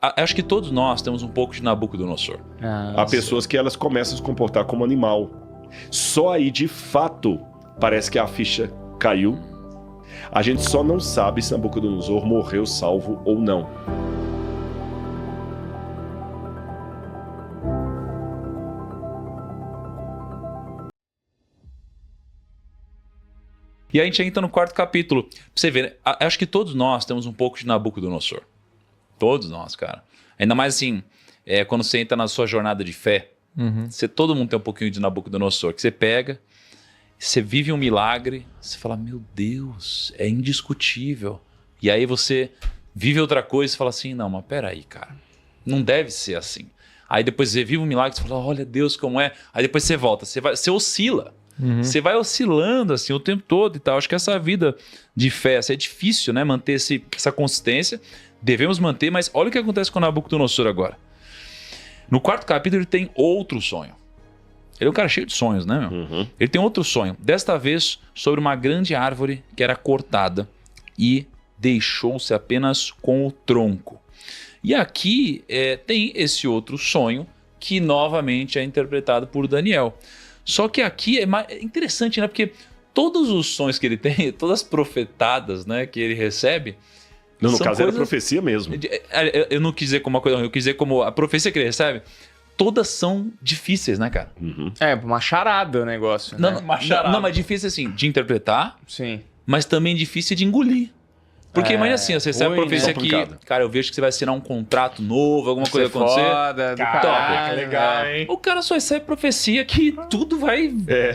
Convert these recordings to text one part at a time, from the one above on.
Acho que todos nós temos um pouco de Nabucodonosor. Há pessoas que elas começam a se comportar como animal. Só aí, de fato, parece que a ficha caiu. A gente só não sabe se Nabucodonosor morreu salvo ou não. E a gente entra no quarto capítulo. Pra você ver, né? Acho que todos nós temos um pouco de Nabucodonosor. Todos nós, cara. Ainda mais assim, quando você entra na sua jornada de fé, todo mundo tem um pouquinho de Nabucodonosor, que você pega, você vive um milagre, você fala, meu Deus, é indiscutível. E aí você vive outra coisa e fala assim, não, mas peraí, cara, não deve ser assim. Aí depois você vive um milagre, você fala, olha Deus como é. Aí depois você volta, você oscila. Você vai oscilando assim o tempo todo e tal. Acho que essa vida de fé é difícil, né? Manter essa consistência. Devemos manter, mas olha o que acontece com o Nabucodonosor agora. No quarto capítulo ele tem outro sonho. Ele é um cara cheio de sonhos, né? Ele tem outro sonho. Desta vez sobre uma grande árvore que era cortada e deixou-se apenas com o tronco. E aqui tem esse outro sonho que novamente é interpretado por Daniel. Só que aqui é interessante, né? Porque todos os sonhos que ele tem, todas as profetadas, né, que ele recebe... Não, no caso era profecia mesmo. Eu não quis dizer como uma coisa ruim, eu quis dizer como a profecia que ele recebe, todas são difíceis, né, cara? Uma charada o negócio, né? Não, mas difícil assim, de interpretar, Sim. mas também difícil de engolir. Porque imagina assim, você recebe a profecia que, cara, eu vejo que você vai assinar um contrato novo, alguma coisa acontecer. Foda, Caraca, legal, hein? O cara só recebe profecia que tudo vai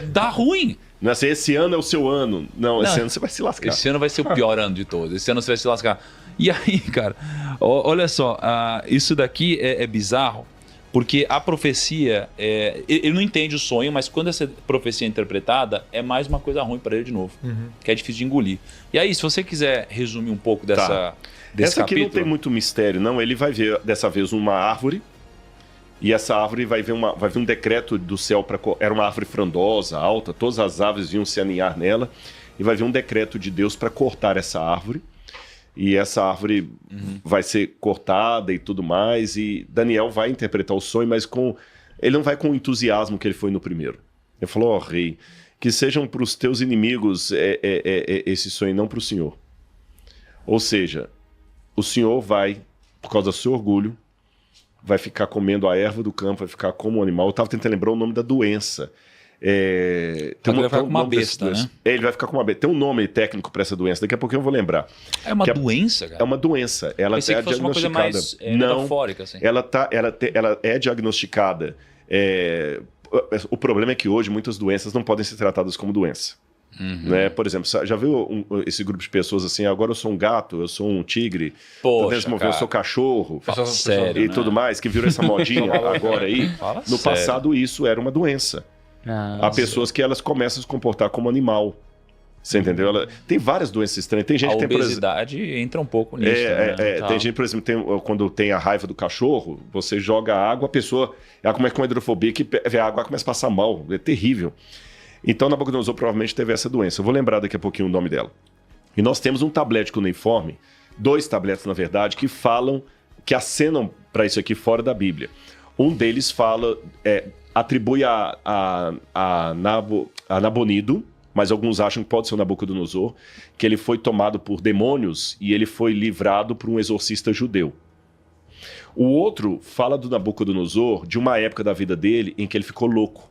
dar ruim. Não é assim, esse ano é o seu ano. Não, esse ano você vai se lascar. Esse ano vai ser o pior ano de todos. Esse ano você vai se lascar. E aí, cara, olha só, isso daqui é bizarro, porque a profecia, ele não entende o sonho, mas quando essa profecia é interpretada, é mais uma coisa ruim para ele de novo, que é difícil de engolir. E aí, se você quiser resumir um pouco desse Essa capítulo... aqui não tem muito mistério, não. Ele vai ver, dessa vez, uma árvore, e essa árvore vai ver um decreto do céu, era uma árvore frondosa, alta, todas as árvores iam se aninhar nela, e vai ver um decreto de Deus para cortar essa árvore, e essa árvore vai ser cortada e tudo mais, e Daniel vai interpretar o sonho, mas ele não vai com o entusiasmo que ele foi no primeiro. Ele falou, ó rei, que sejam para os teus inimigos esse sonho, não para o Senhor. Ou seja, o Senhor vai, por causa do seu orgulho, vai ficar comendo a erva do campo, vai ficar como um animal. Eu estava tentando lembrar o nome da doença. Ele vai ficar com uma besta, né? Ele vai ficar com uma besta. Tem um nome técnico para essa doença, daqui a pouquinho eu vou lembrar. É uma doença, cara? É uma doença. Ela Pensei é que fosse uma coisa mais metafórica, assim. Ela é diagnosticada. O problema é que hoje muitas doenças não podem ser tratadas como doença. Né? Por exemplo, já viu esse grupo de pessoas assim, agora eu sou um gato, eu sou um tigre, eu sou cachorro, sério, e tudo mais, que virou essa modinha agora aí. No passado isso era uma doença. Há pessoas que elas começam a se comportar como animal. Você entendeu? Tem várias doenças estranhas. Tem gente a que tem, obesidade entra um pouco nisso. Tem gente, por exemplo, quando tem a raiva do cachorro, você joga água, a pessoa ela começa com hidrofobia, que vê a água começa a passar mal. É terrível. Então, Nabucodonosor provavelmente teve essa doença. Eu vou lembrar daqui a pouquinho o nome dela. E nós temos um tablete cuneiforme, 2 tabletes, na verdade, que falam, que acenam para isso aqui fora da Bíblia. Um deles atribui a Nabonido, mas alguns acham que pode ser o Nabucodonosor, que ele foi tomado por demônios e ele foi livrado por um exorcista judeu. O outro fala do Nabucodonosor de uma época da vida dele em que ele ficou louco.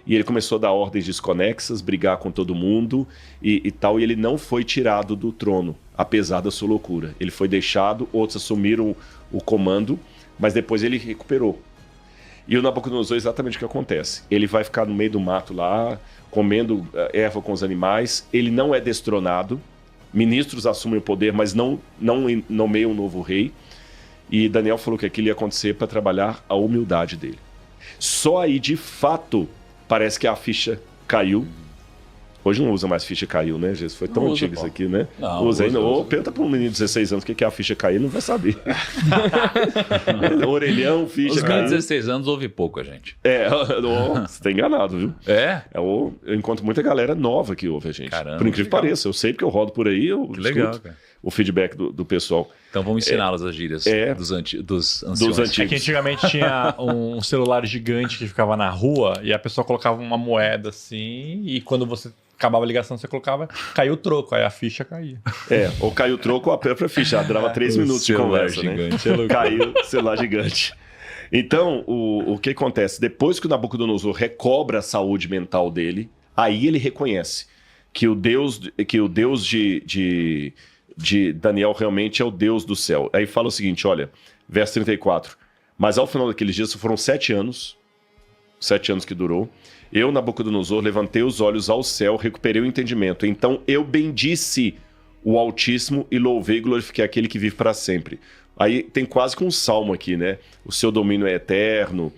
E ele começou a dar ordens desconexas, brigar com todo mundo e tal, e ele não foi tirado do trono, apesar da sua loucura. Ele foi deixado, outros assumiram o comando, mas depois ele recuperou. E o Nabucodonosor é exatamente o que acontece. Ele vai ficar no meio do mato lá, comendo erva com os animais, ele não é destronado, ministros assumem o poder, mas não nomeiam um novo rei, e Daniel falou que aquilo ia acontecer para trabalhar a humildade dele. Só aí, de fato, parece que a ficha caiu. Hoje não usa mais ficha caiu, né, Jesus? Foi tão antigo isso aqui, né? Não, usa ainda. Pergunta para um menino de 16 anos o que é a ficha cair, ele não vai saber. Orelhão, ficha caiu. Os 16 anos ouve pouco a gente. Você tá enganado, viu? Eu encontro muita galera nova que ouve a gente. Caramba, por incrível que pareça. Eu sei porque eu rodo por aí. Que legal, cara. o feedback do pessoal. Então vamos ensiná-los as gírias dos anciões. Dos antigos. É que antigamente tinha um celular gigante que ficava na rua e a pessoa colocava uma moeda assim e quando você acabava a ligação você colocava, caiu o troco, aí a ficha caía. Ou caiu o troco ou a própria ficha. Durava 3 minutos de conversa, gigante, né? Caiu o celular gigante. Então, o que acontece? Depois que o Nabucodonosor recobra a saúde mental dele, aí ele reconhece que o Deus de Daniel realmente é o Deus do céu. Aí fala o seguinte, olha, verso 34. Mas ao final daqueles dias, foram 7 anos que durou, eu, Nabucodonosor, levantei os olhos ao céu, recuperei o entendimento. Então eu bendisse o Altíssimo e louvei e glorifiquei aquele que vive para sempre. Aí tem quase que um salmo aqui, né? O seu domínio é eterno,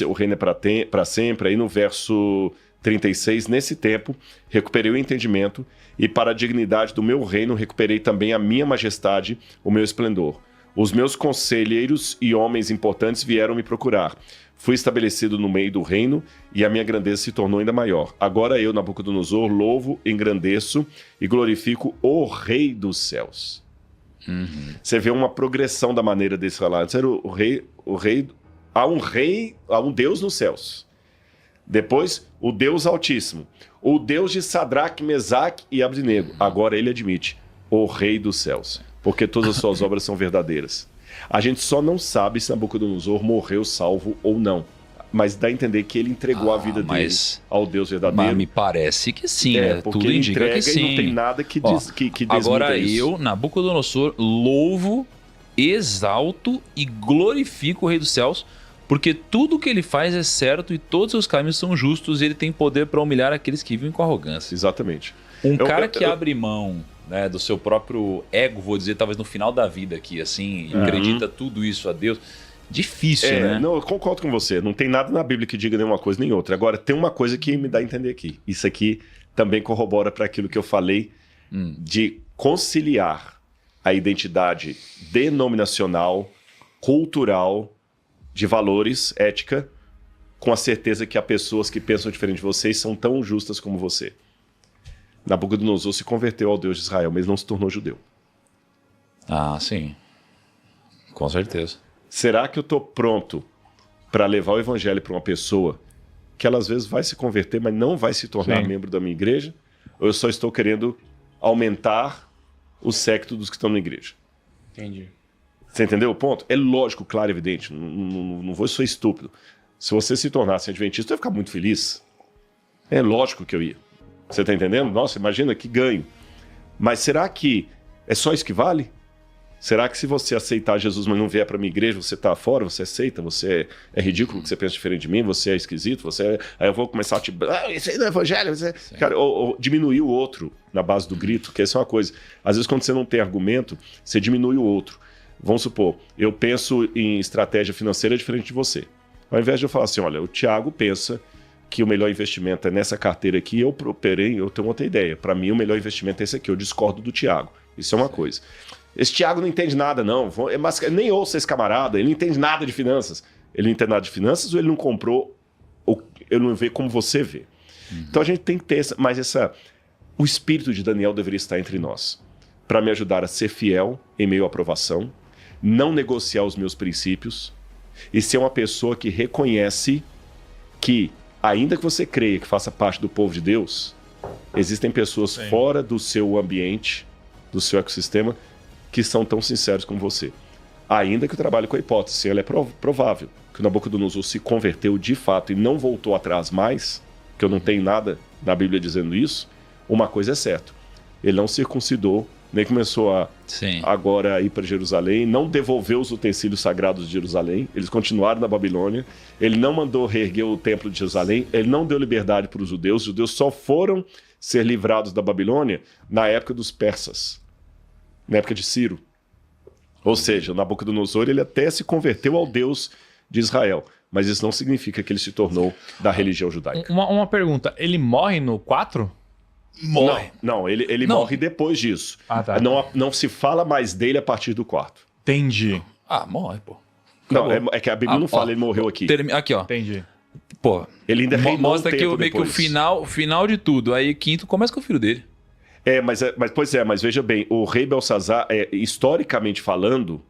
o reino é para sempre. Aí no verso 36, nesse tempo, recuperei o entendimento e para a dignidade do meu reino recuperei também a minha majestade, o meu esplendor. Os meus conselheiros e homens importantes vieram me procurar. Fui estabelecido no meio do reino e a minha grandeza se tornou ainda maior. Agora eu, Nabucodonosor, louvo, engrandeço e glorifico o Rei dos céus. Uhum. Você vê uma progressão da maneira desse relato. Há um Deus nos céus. Depois, o Deus Altíssimo. O Deus de Sadraque, Mesaque e Abdenego. Agora ele admite o Rei dos céus. Porque todas as suas obras são verdadeiras. A gente só não sabe se Nabucodonosor morreu salvo ou não. Mas dá a entender que ele entregou a vida dele ao Deus verdadeiro. Mas me parece que sim, né? Porque tudo ele indica entrega que sim. E não tem nada que desmita agora isso. Eu, Nabucodonosor, louvo, exalto e glorifico o Rei dos Céus, porque tudo que ele faz é certo e todos os seus caminhos são justos e ele tem poder para humilhar aqueles que vivem com arrogância. Exatamente. Cara que abre mão, né, do seu próprio ego, vou dizer, talvez no final da vida aqui, assim, acredita tudo isso a Deus. Difícil, né? Não, eu concordo com você. Não tem nada na Bíblia que diga nenhuma coisa nem outra. Agora, tem uma coisa que me dá a entender aqui. Isso aqui também corrobora para aquilo que eu falei de conciliar a identidade denominacional, cultural, de valores, ética, com a certeza que há pessoas que pensam diferente de vocês são tão justas como você. Nabucodonosor se converteu ao Deus de Israel, mas não se tornou judeu. Ah, sim. Com certeza. Será que eu estou pronto para levar o evangelho para uma pessoa que ela às vezes vai se converter, mas não vai se tornar membro da minha igreja? Ou eu só estou querendo aumentar o séquito dos que estão na igreja? Entendi. Você entendeu o ponto? É lógico, claro, evidente. Não vou ser estúpido. Se você se tornasse adventista, eu ia ficar muito feliz. É lógico que eu ia. Você está entendendo? Nossa, imagina que ganho. Mas será que é só isso que vale? Será que se você aceitar Jesus, mas não vier para minha igreja, você está fora, você aceita, você é ridículo, que você pensa diferente de mim, você é esquisito, aí eu vou começar a te... isso aí não é evangelho. Cara, ou diminuir o outro na base do grito, que essa é uma coisa. Às vezes quando você não tem argumento, você diminui o outro. Vamos supor, eu penso em estratégia financeira diferente de você. Ao invés de eu falar assim, olha, o Thiago pensa que o melhor investimento é nessa carteira aqui, eu tenho outra ideia. Para mim, o melhor investimento é esse aqui, eu discordo do Thiago. Isso é uma coisa. Esse Thiago não entende nada, não. Mas nem ouça esse camarada, ele não entende nada de finanças. Ele não entende nada de finanças ou ele não comprou, ou ele não vê como você vê. Então a gente tem que ter o espírito de Daniel deveria estar entre nós, para me ajudar a ser fiel em meio à aprovação, não negociar os meus princípios e ser uma pessoa que reconhece que, ainda que você creia que faça parte do povo de Deus, existem pessoas fora do seu ambiente, do seu ecossistema, que são tão sinceros como você. Ainda que eu trabalhe com a hipótese, ela é provável que o Nabucodonosor se converteu de fato e não voltou atrás mais, que eu não tenho nada na Bíblia dizendo isso, uma coisa é certa. Ele não circuncidou, nem começou a agora ir para Jerusalém, não devolveu os utensílios sagrados de Jerusalém, eles continuaram na Babilônia, ele não mandou reerguer o templo de Jerusalém, ele não deu liberdade para os judeus só foram ser livrados da Babilônia na época dos persas, na época de Ciro. Ou seja, o Nabucodonosor ele até se converteu ao Deus de Israel, mas isso não significa que ele se tornou da religião judaica. Uma pergunta, ele morre no 4? Morre. Não, ele morre depois disso. Ah, tá. Não se fala mais dele a partir do 4. Entendi. Morre, pô. Não, é que a Bíblia não fala, ele morreu aqui. Aqui, ó. Entendi. Pô, ele ainda reinou mostra um que tempo meio que o final de tudo. Aí quinto começa com o filho dele. Mas veja bem, o rei Belsazar, historicamente falando,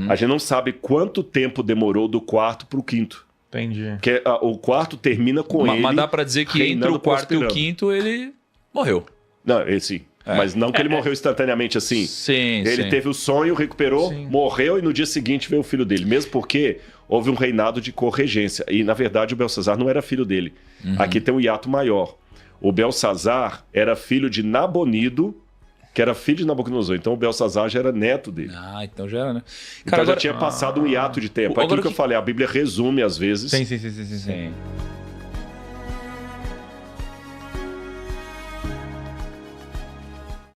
a gente não sabe quanto tempo demorou do quarto para o quinto. Entendi. Porque o quarto termina com ele. Mas dá pra dizer que entre reinando o quarto e o prosperando. quinto ele morreu. Não, sim. Mas não que ele morreu instantaneamente assim. Sim, Ele sim. teve o sonho, recuperou, Sim. morreu e no dia seguinte veio o filho dele. Mesmo porque houve um reinado de corregência. E, na verdade, o Belsazar não era filho dele. Aqui tem um hiato maior. O Belsazar era filho de Nabonido, que era filho de Nabucodonosor. Então o Belsazar já era neto dele. Ah, então já era, né? Então já tinha passado um hiato de tempo. Agora Aquilo que eu falei, a Bíblia resume às vezes. Sim. Sim.